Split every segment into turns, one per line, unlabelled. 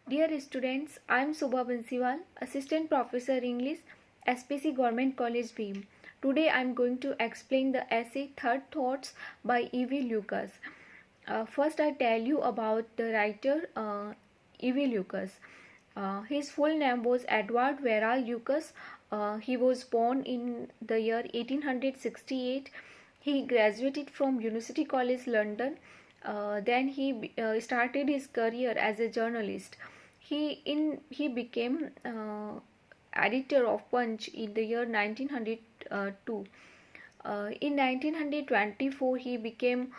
Dear students, I am Subha Bansiwal, Assistant Professor English, SPC Government College Bhim. Today I am going to explain the essay Third Thoughts by E.V. Lucas. First I tell you about the writer E.V. Lucas. His full name was Edward Verral Lucas. He was born in the year 1868. He graduated from University College London. Then he started his career as a journalist. He became editor of Punch in the year 1902. In 1924, he became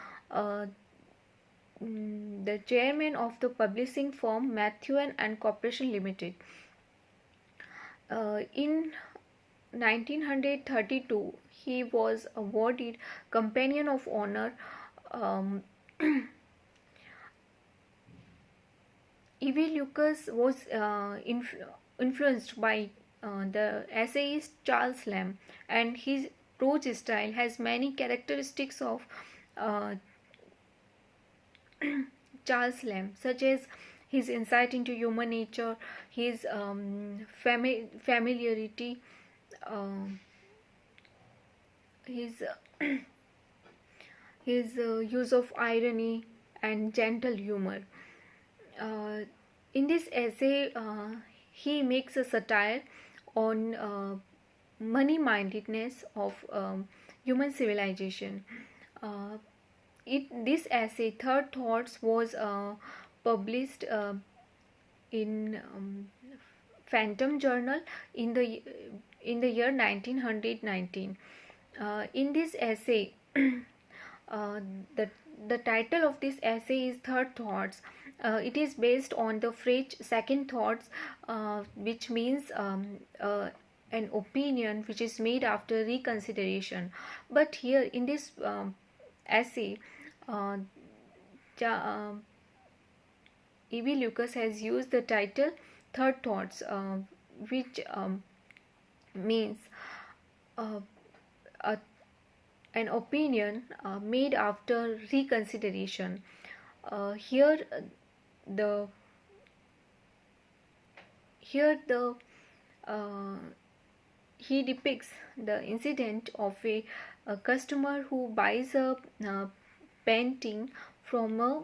the chairman of the publishing firm Methuen and Corporation Limited. In 1932, he was awarded Companion of Honor. E.V. Lucas was influenced by the essayist Charles Lamb, and his prose style has many characteristics of Charles Lamb, such as his insight into human nature, his familiarity, his his use of irony and gentle humor. In this essay, he makes a satire on money-mindedness of human civilization. This essay, Third Thoughts, was published in Phantom Journal in the year 1919. In this essay, the title of this essay is Third Thoughts. It is based on the phrase second thoughts, which means an opinion which is made after reconsideration. But here in this essay, E.V. Lucas has used the title Third Thoughts, which means an opinion made after reconsideration. Here he depicts the incident of a customer who buys a painting from a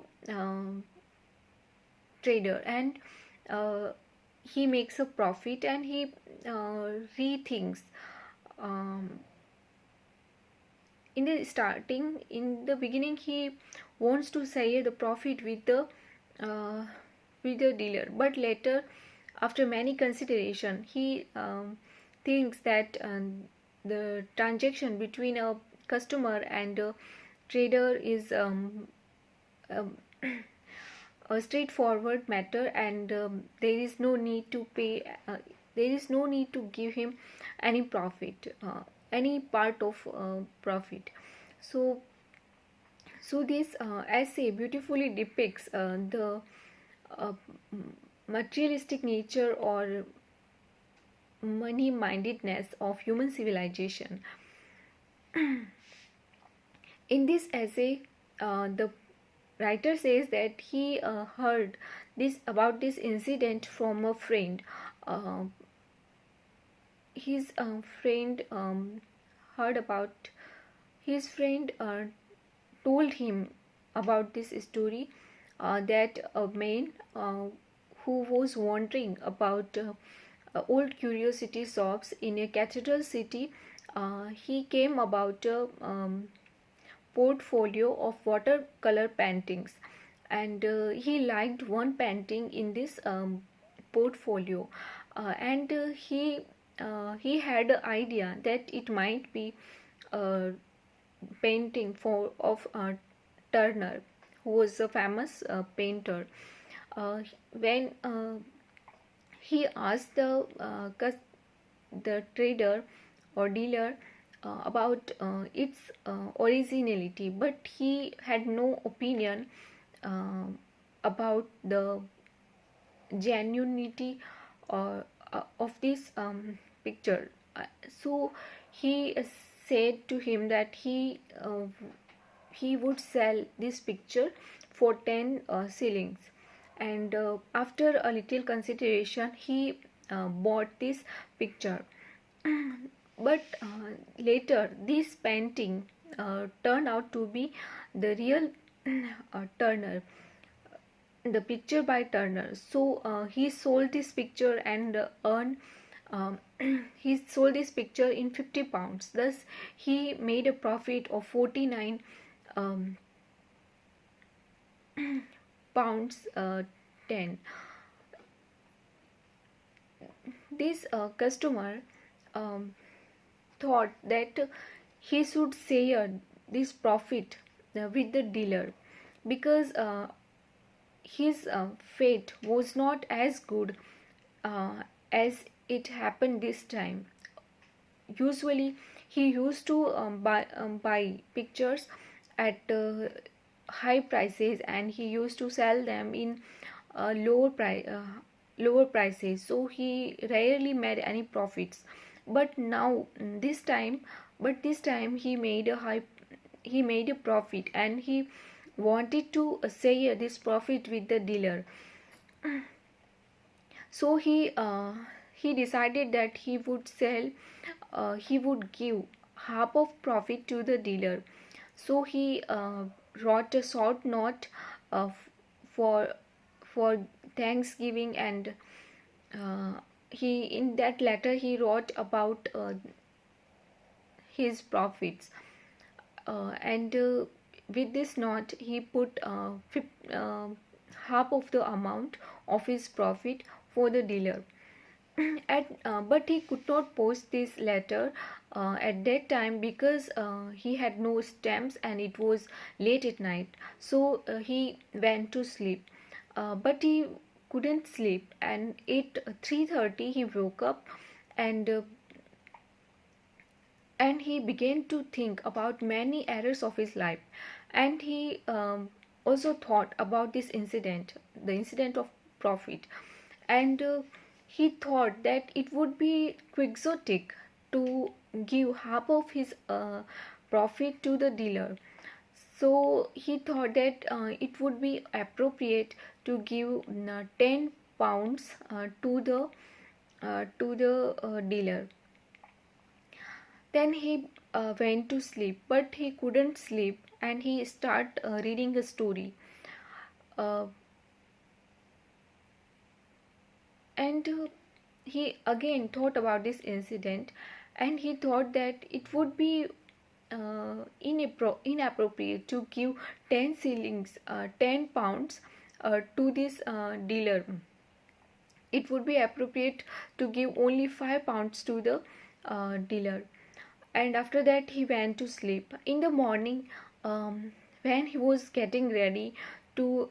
trader, and he makes a profit, and he rethinks. In the beginning, he wants to share the profit with the dealer, but later, after many consideration, he thinks that the transaction between a customer and a trader is a straightforward matter, and there is no need to pay. There is no need to give him any profit, any part of profit. So this essay beautifully depicts the materialistic nature or money-mindedness of human civilization. In this essay, the writer says that he heard about this incident from a friend. His friend heard about his friend told him about this story, that a man who was wandering about old curiosity shops in a cathedral city, he came about a portfolio of watercolor paintings, and he liked one painting in this portfolio, and he had the idea that it might be a painting of Turner, who was a famous painter. When he asked the trader or dealer about its originality, but he had no opinion about the genuinity of this picture. So he said to him that he would sell this picture for 10 shillings, and after a little consideration he bought this picture. But later this painting turned out to be the real Turner, the picture by Turner. So he sold this picture and earned um, he sold this picture in £50. Thus he made a profit of 49 um, pounds 10. This customer um, thought that he should share this profit with the dealer, because his fate was not as good as it happened this time. Usually he used to buy pictures at high prices, and he used to sell them in lower prices, so he rarely made any profits. But now this time he made a profit, and he wanted to share this profit with the dealer. So he decided that he would give half of profit to the dealer. So he wrote a short note for for Thanksgiving, and he in that letter he wrote about his profits, and with this note he put half of the amount of his profit for the dealer. But he could not post this letter at that time, because he had no stamps and it was late at night. So he went to sleep, but he couldn't sleep, and at 3:30 he woke up, and he began to think about many errors of his life, and he also thought about this incident, the incident of profit, and he thought that it would be quixotic to give half of his profit to the dealer. So he thought that it would be appropriate to give £10 to the dealer. Then he went to sleep, but he couldn't sleep, and he started reading a story. Uh, and he again thought about this incident, and he thought that it would be inappropriate to give 10 shillings, £10 to this dealer. It would be appropriate to give only £5 to the dealer. And after that he went to sleep. In the morning, when he was getting ready to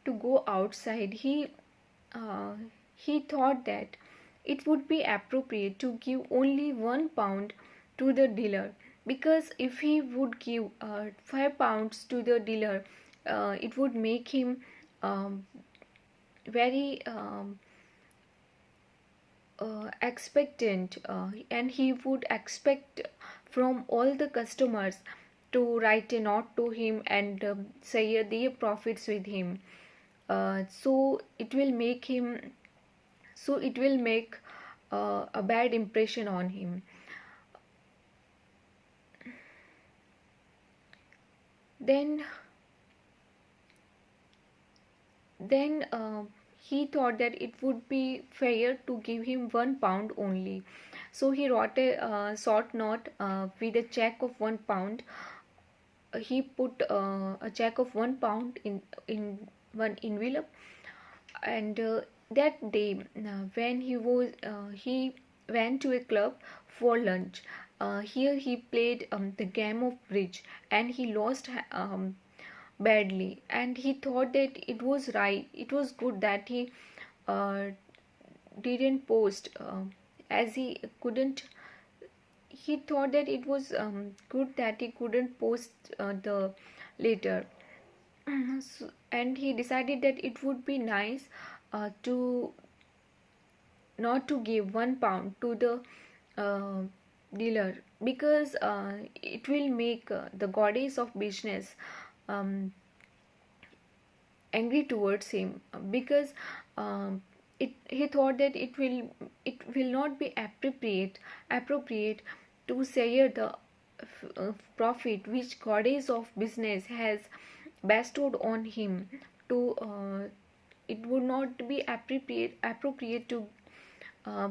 go outside, he thought that it would be appropriate to give only £1 to the dealer, because if he would give £5 to the dealer, it would make him very expectant, and he would expect from all the customers to write a note to him and share their profits with him. So it will make a bad impression on him. Then he thought that it would be fair to give him £1 only. So he wrote a short note with a check of £1. He put a check of £1 in one envelope, and that day when he went to a club for lunch. Here he played the game of bridge, and he lost badly, and he thought that it was good that he uh, didn't post, as he thought that it was good that he couldn't post the letter. And he decided that it would be nice to not to give £1 to the dealer, because it will make the goddess of business um, angry towards him, because he thought that it will not be appropriate to share the profit which goddess of business has bestowed on him. To It would not be appropriate to uh,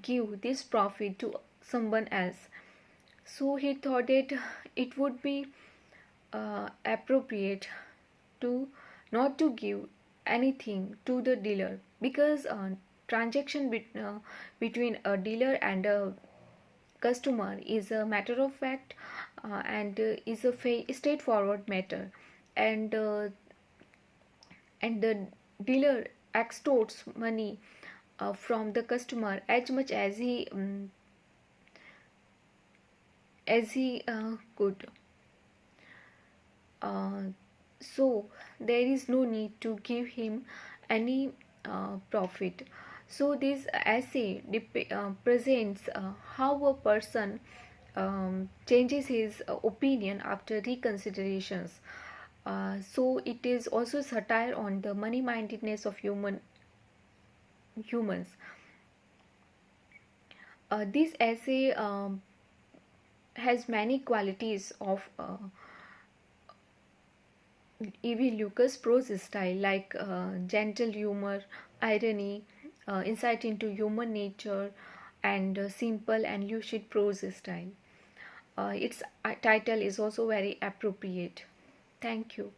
give this profit to someone else. So he thought that it would be appropriate to not to give anything to the dealer, because transaction between a dealer and a customer is a matter of fact, and is a straightforward matter, and the dealer extorts money from the customer as much as he could. uh, so there is no need to give him any profit. So this essay presents how a person changes his opinion after reconsiderations. So it is also satire on the money mindedness of humans. This essay has many qualities of E.V. Lucas' prose style, like gentle humor, irony, insight into human nature, and simple and lucid prose style. Its title is also very appropriate. Thank you.